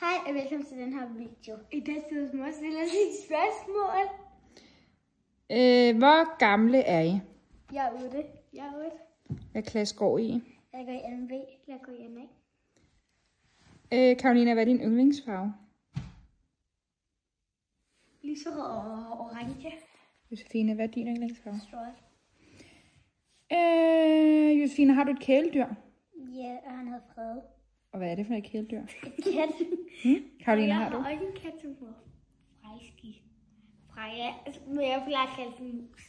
Hej og velkommen til den her video. I dag skal jeg stille os et spørgsmål. Hvor gamle er I? Jeg er 8. Hvad klasse går I i? Jeg går i 2B. Jeg går i NA. Karolina, hvad er din yndlingsfarve? Lyserød og orange. Josefine, hvad er din yndlingsfarve? Sort. Josefine, har du et kæledyr? Ja, og han havde Frede. Og hvad er det for et kæledyr? Et kat. Karolina, har du? Jeg har også en kat, som hedder Freja. Men jeg plejer at kalde den Mus.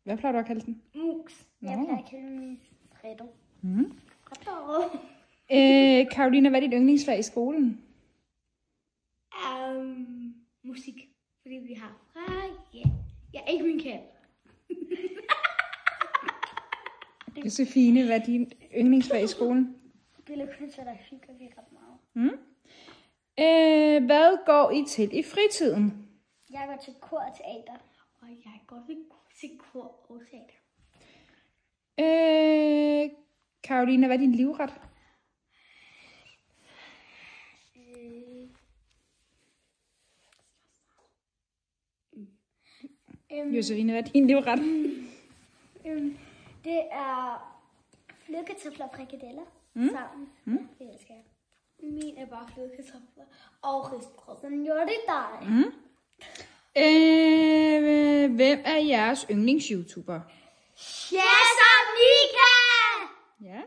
Hvad plejer du at kalde den? Mus. Nå. Jeg plejer at kalde den Fredo. Karolina, hvad er dit yndlingsfag i skolen? Musik. Fordi vi har Freja. Jeg er ikke min kat. Josefine, hvad er din yndlingsfag i skolen? Billedkunst, der hygger vi ret meget. Hvad går I til i fritiden? Jeg går til kor og teater. Og jeg går til kor og teater. Karolina, hvad er din livret? Josefine, hvad er din livret? Det er flødekartofler og frikadeller sammen. Det elsker jeg. Min er bare flødekartofler og ristbrød. Sådan gjorde det dig. Hvem er jeres yndlings-YouTuber? Mika! Ja.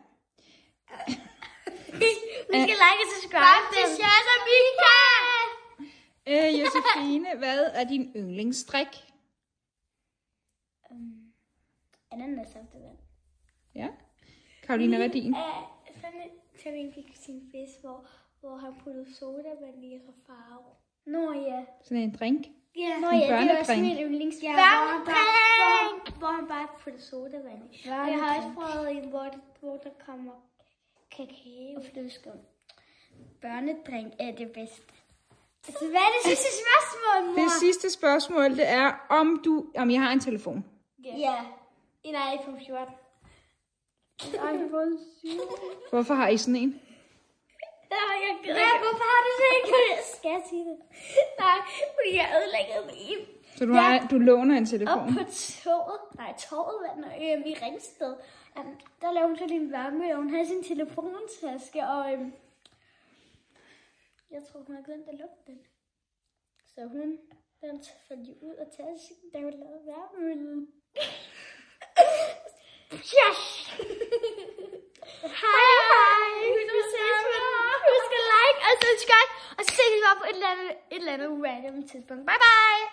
Vi skal like og subscribe til Mika! Josefine, hvad er din yndlingsstrik? Ananassaftevand. Ja. Karolina, hvad er din? Sådan til min sin fisk, hvor han puttede sodavand i og farve. Nå ja. Sådan en drink? Ja, Nå, ja, det var sådan min yndlings. Hvor han bare puttede sodavand i. Og jeg har også prøvet en, hvor der kommer kakao og flødeskum. Børnedrink er det bedste. Altså, hvad er det sidste spørgsmål, mor? Det sidste spørgsmål, det er, om I har en telefon. Ja. En iPhone 14. iPhone 7. Hvorfor har I sådan en? Hvorfor har du så ikke? Skal jeg sige det? Nej, fordi jeg ødelæggede min. Så du låner en telefon? Op på torvet i Ringsted. Der lavede hun så din varme, og hun havde sin telefontaske, og jeg tror, hun har glemt at lukke den. Så den faldt jo ud af tasken, da hun lavede varmemøllen. Yes! Hej! Husk at like og subscribe, og så ses vi bare på et eller andet random tidspunkt. Bye bye!